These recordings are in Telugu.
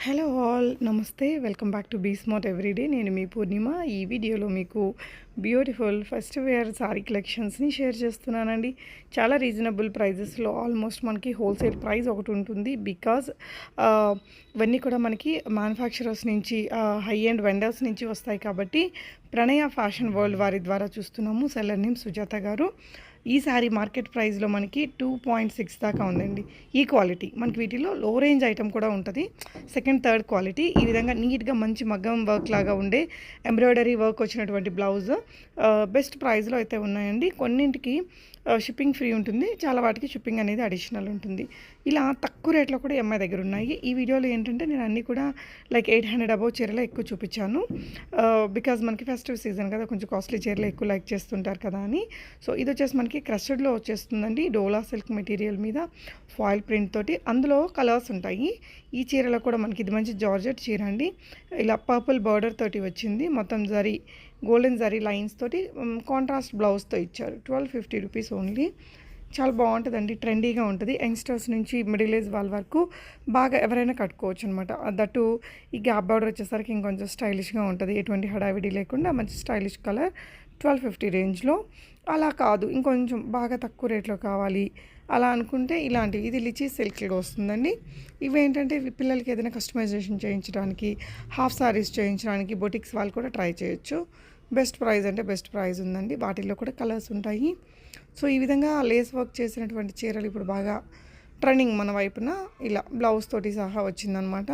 హలో ఆల్ నమస్తే welcome back to be smart everyday. నేను మీ పూర్ణిమ. ఈ వీడియోలో మీకు బ్యూటిఫుల్ ఫస్ట్ వేర్ సారీ కలెక్షన్స్ని షేర్ చేస్తున్నానండి. చాలా రీజనబుల్ ప్రైజెస్లో ఆల్మోస్ట్ మనకి హోల్సేల్ ప్రైస్ ఒకటి ఉంటుంది. బికాజ్ ఇవన్నీ కూడా మనకి మ్యానుఫ్యాక్చరర్స్ నుంచి హై ఎండ్ వెండర్స్ నుంచి వస్తాయి కాబట్టి ప్రణయ ఫ్యాషన్ వరల్డ్ వారి ద్వారా చూస్తున్నాము. సెల్లర్ నేమ్ సుజాత గారు. ఈ సారీ మార్కెట్ ప్రైస్లో మనకి 2.6 దాకా ఉందండి. ఈ క్వాలిటీ మనకి వీటిలో లో రేంజ్ ఐటమ్ కూడా ఉంటుంది. సెకండ్ థర్డ్ క్వాలిటీ ఈ విధంగా నీట్గా మంచి మగ్గం వర్క్ లాగా ఉండే ఎంబ్రాయిడరీ వర్క్ వచ్చినటువంటి బ్లౌజ్ బెస్ట్ ప్రైస్లో అయితే ఉన్నాయండి. కొన్నింటికి షిప్పింగ్ ఫ్రీ ఉంటుంది, చాలా వాటికి షిప్పింగ్ అనేది అడిషనల్ ఉంటుంది. ఇలా తక్కువ రేట్లో కూడా ఎంఐ దగ్గర ఉన్నాయి. ఈ వీడియోలో ఏంటంటే నేను అన్నీ కూడా లైక్ 800 అబౌవ్ చీరలో ఎక్కువ చూపించాను. బికాజ్ మనకి ఫెస్టివ్ సీజన్ కదా, కొంచెం కాస్ట్లీ చీరలు ఎక్కువ లైక్ చేస్తుంటారు కదా అని. సో ఇది వచ్చేసి మనకి క్రస్టర్డ్లో వచ్చేస్తుందండి. డోలా సిల్క్ మెటీరియల్ మీద ఫాయిల్ ప్రింట్ తోటి, అందులో కలర్స్ ఉంటాయి. ఈ చీరలో కూడా మనకి ఇది మంచి జార్జెట్ చీర అండి. ఇలా పర్పుల్ బార్డర్ తోటి వచ్చింది, మొత్తం జరీ గోల్డెన్ జరీ లైన్స్ తోటి కాంట్రాస్ట్ బ్లౌజ్తో ఇచ్చారు. 1250 రూపీస్ ఓన్లీ. చాలా బాగుంటుందండి, ట్రెండీగా ఉంటుంది. యంగ్స్టర్స్ నుంచి మిడిల్ ఏజ్ వాళ్ళ వరకు బాగా ఎవరైనా కట్టుకోవచ్చు అనమాట. దట్టు ఈ గ్యాప్ బార్డర్ వచ్చేసరికి ఇంకొంచెం స్టైలిష్గా ఉంటుంది. ఎటువంటి హడావిడి లేకుండా మంచి స్టైలిష్ కలర్. 1250 రేంజ్లో. అలా కాదు, ఇంకొంచెం బాగా తక్కువ రేట్లో కావాలి అలా అనుకుంటే ఇలాంటివి, ఇది లిచీ సిల్క్లో వస్తుందండి. ఇవేంటంటే పిల్లలకి ఏదైనా కస్టమైజేషన్ చేయించడానికి, హాఫ్ సారీస్ చేయించడానికి బొటిక్స్ వాళ్ళు కూడా ట్రై చేయొచ్చు. బెస్ట్ ప్రైస్ అంటే బెస్ట్ ప్రైస్ ఉందండి. వాటిల్లో కూడా కలర్స్ ఉంటాయి. సో ఈ విధంగా లేస్ వర్క్ చేసినటువంటి చీరలు ఇప్పుడు బాగా ట్రెండింగ్ మన వైపున. ఇలా బ్లౌజ్ తోటి సహా వచ్చిందనమాట.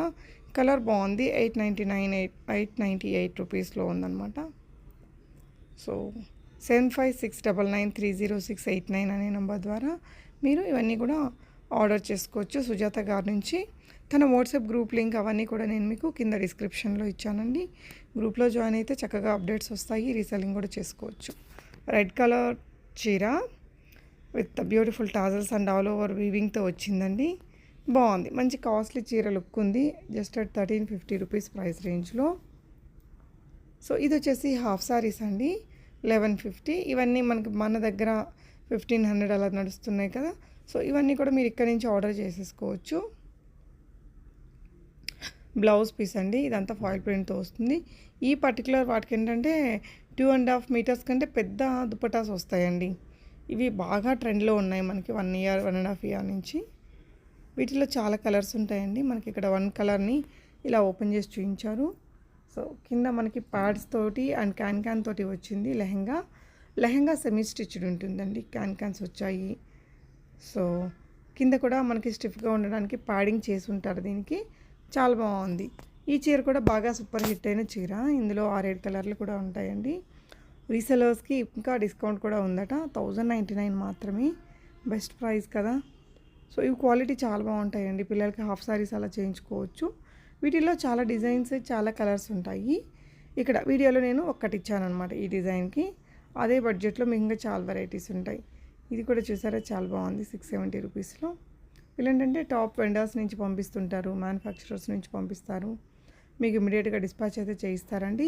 కలర్ బాగుంది. 898 రూపీస్లో ఉందన్నమాట. సో 7569930689 అనే నెంబర్ ద్వారా మీరు ఇవన్నీ కూడా ఆర్డర్ చేసుకోవచ్చు సుజాత గారి నుంచి. తన వాట్సాప్ గ్రూప్ లింక్ అవన్నీ కూడా నేను మీకు కింద డిస్క్రిప్షన్లో ఇచ్చానండి. గ్రూప్లో జాయిన్ అయితే చక్కగా అప్డేట్స్ వస్తాయి, రీసెల్లింగ్ కూడా చేసుకోవచ్చు. రెడ్ కలర్ చీర with beautiful tassels and all over వీవింగ్తో వచ్చిందండి. బాగుంది, మంచి కాస్ట్లీ చీర లుక్ ఉంది. జస్ట్ అట్ 1350 రూపీస్ ప్రైస్ రేంజ్లో. సో ఇది వచ్చేసి హాఫ్ సారీస్ అండి, 1150. ఇవన్నీ మనకి మన దగ్గర 1500 అలా నడుస్తున్నాయి కదా. సో ఇవన్నీ కూడా మీరు ఇక్కడి నుంచి ఆర్డర్ చేసేసుకోవచ్చు. బ్లౌజ్ పీస్ అండి, ఇదంతా ఫాయిల్ ప్రింట్తో వస్తుంది. ఈ పర్టికులర్ వాటికి ఏంటంటే 2.5 మీటర్స్ కంటే పెద్ద దుపటాస్ వస్తాయండి. ఇవి బాగా ట్రెండ్లో ఉన్నాయి మనకి 1 ఇయర్ 1.5 ఇయర్ నుంచి. వీటిలో చాలా కలర్స్ ఉంటాయండి. మనకి ఇక్కడ 1 కలర్ని ఇలా ఓపెన్ చేసి చూపించారు. సో కింద మనకి ప్యాడ్స్ తోటి అండ్ క్యాన్ తోటి వచ్చింది. లెహంగా సెమీ స్టిచ్డ్ ఉంటుందండి. క్యాన్స్ వచ్చాయి. సో కింద కూడా మనకి స్టిఫ్గా ఉండడానికి ప్యాడింగ్ చేసి ఉంటారు దీనికి. చాలా బాగుంది. ఈ చీర కూడా బాగా సూపర్ హిట్ అయిన చీర. ఇందులో 6-7 కలర్లు కూడా ఉంటాయండి. రీసెలర్స్కి ఇంకా డిస్కౌంట్ కూడా ఉందట. 1099 మాత్రమే. బెస్ట్ ప్రైస్ కదా. సో ఇవి క్వాలిటీ చాలా బాగుంటాయండి. పిల్లలకి హాఫ్ సారీస్ అలా చేయించుకోవచ్చు. వీటిల్లో చాలా డిజైన్స్, చాలా కలర్స్ ఉంటాయి. ఇక్కడ వీడియోలో నేను ఒక్కటి ఇచ్చానమాట ఈ డిజైన్కి. అదే బడ్జెట్లో మీకు ఇంకా చాలా వెరైటీస్ ఉంటాయి. ఇది కూడా చూసారా, చాలా బాగుంది. 670 రూపీస్లో. వీళ్ళేంటంటే టాప్ వెండర్స్ నుంచి పంపిస్తుంటారు, మ్యానుఫ్యాక్చరర్స్ నుంచి పంపిస్తారు. మీకు ఇమీడియట్గా డిస్పాచ్ అయితే చేయిస్తారండి.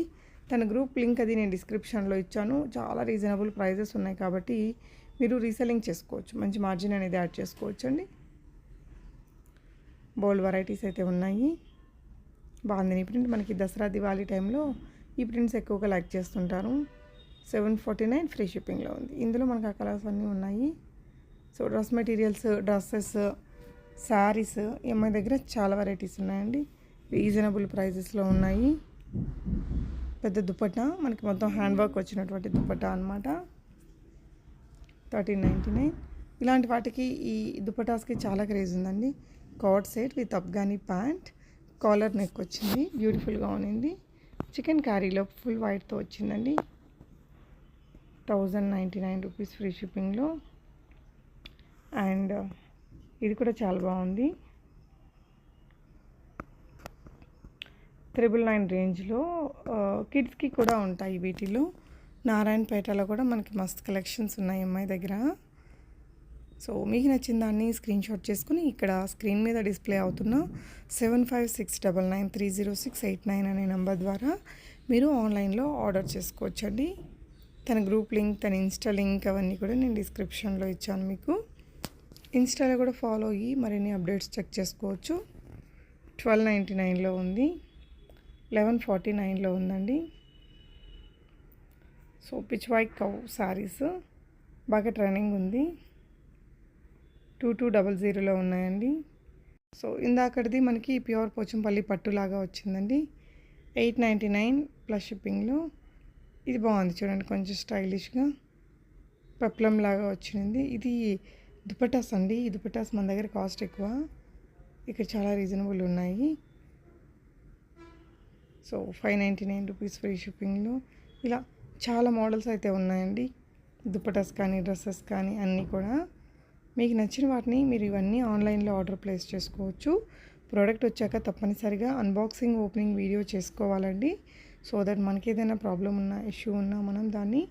తన గ్రూప్ లింక్ అది నేను డిస్క్రిప్షన్లో ఇచ్చాను. చాలా రీజనబుల్ ప్రైజెస్ ఉన్నాయి కాబట్టి మీరు రీసెల్లింగ్ చేసుకోవచ్చు, మంచి మార్జిన్ అనేది యాడ్ చేసుకోవచ్చు అండి. బోల్డ్ వెరైటీస్ అయితే ఉన్నాయి. బాగుంది. ఈ ప్రింట్ మనకి దసరా దివాళీ టైంలో ఈ ప్రింట్స్ ఎక్కువగా లైక్ చేస్తుంటారు. 749 ఫ్రీ షిప్పింగ్లో ఉంది. ఇందులో మనకు ఆ కలర్స్ అన్నీ ఉన్నాయి. So dress materials, dresses, saris MI దగ్గర చాలా వెరైటీస్ ఉన్నాయండి. రీజనబుల్ ప్రైజెస్లో ఉన్నాయి. పెద్ద దుపట్టా మనకి మొత్తం హ్యాండ్ వర్క్ వచ్చినటువంటి దుపట్టా అనమాట. 1399. ఇలాంటి వాటికి ఈ దుపటాస్కి చాలా క్రేజ్ ఉందండి. Card set with Afghani pant, collar neck వచ్చింది, బ్యూటిఫుల్గా ఉంది. చికెన్ కర్రీలో ఫుల్ వైట్తో వచ్చిందండి. 1099 రూపీస్ ఫ్రీ షిప్పింగ్లో. అండ్ ఇది కూడా చాలా బాగుంది. 999 రేంజ్లో. కిడ్స్కి కూడా ఉంటాయి వీటిలో. నారాయణపేటలో కూడా మనకి మస్తు కలెక్షన్స్ ఉన్నాయి అమ్మాయి దగ్గర. సో మీకు నచ్చిన దాన్ని స్క్రీన్ షాట్ చేసుకుని ఇక్కడ స్క్రీన్ మీద డిస్ప్లే అవుతున్న 7569930689 అనే నెంబర్ ద్వారా మీరు ఆన్లైన్లో ఆర్డర్ చేసుకోవచ్చండి. తన గ్రూప్ లింక్, తన ఇన్స్టా లింక్ అవన్నీ కూడా నేను డిస్క్రిప్షన్లో ఇచ్చాను మీకు. ఇన్స్టాలో కూడా ఫాలో అయ్యి మరిన్ని అప్డేట్స్ చెక్ చేసుకోవచ్చు. 1299లో ఉంది, 1149లో ఉందండి. సో పిచ్ వైట్ కవ్ శారీస్ బాగా ట్రెండింగ్ ఉంది, 2200లో ఉన్నాయండి. సో ఇందాకటిది మనకి ప్యూర్ పోచంపల్లి పట్టులాగా వచ్చిందండి, 899 ప్లస్ షిప్పింగ్లో. ఇది బాగుంది చూడండి, కొంచెం స్టైలిష్గా పెప్లం లాగా వచ్చింది. ఇది దుపటాస్ అండి. ఈ దుపటాస్ మన దగ్గర కాస్ట్ ఎక్కువ, ఇక్కడ చాలా రీజనబుల్ ఉన్నాయి. సో 599 రూపీస్ ఫ్రీ షిప్పింగ్లో. ఇలా చాలా మోడల్స్ అయితే ఉన్నాయండి, దుపటాస్ కానీ డ్రెస్సెస్ కానీ అన్నీ కూడా. మీకు నచ్చిన వాటిని మీరు ఇవన్నీ ఆన్లైన్లో ఆర్డర్ ప్లేస్ చేసుకోవచ్చు. ప్రోడక్ట్ వచ్చాక తప్పనిసరిగా అన్బాక్సింగ్ ఓపెనింగ్ వీడియో చేసుకోవాలండి. సో దట్ మనకి ఏదైనా ప్రాబ్లం ఉన్నా ఇష్యూ ఉన్నా మనం దాన్ని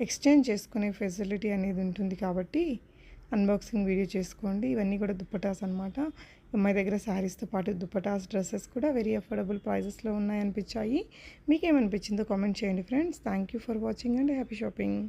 ఎక్స్చేంజ్ చేసుకునే ఫెసిలిటీ అనేది ఉంటుంది. కాబట్టి అన్బాక్సింగ్ వీడియో చేసుకోండి. ఇవన్నీ కూడా దుపటాస్ అనమాట. అమ్మాయి దగ్గర శారీస్తో పాటు దుపటాస్ డ్రెస్సెస్ కూడా వెరీ అఫోర్డబుల్ ప్రైజెస్లో ఉన్నాయనిపించాయి. మీకేమనిపించిందో కామెంట్ చేయండి friends. Thank you for watching and happy shopping.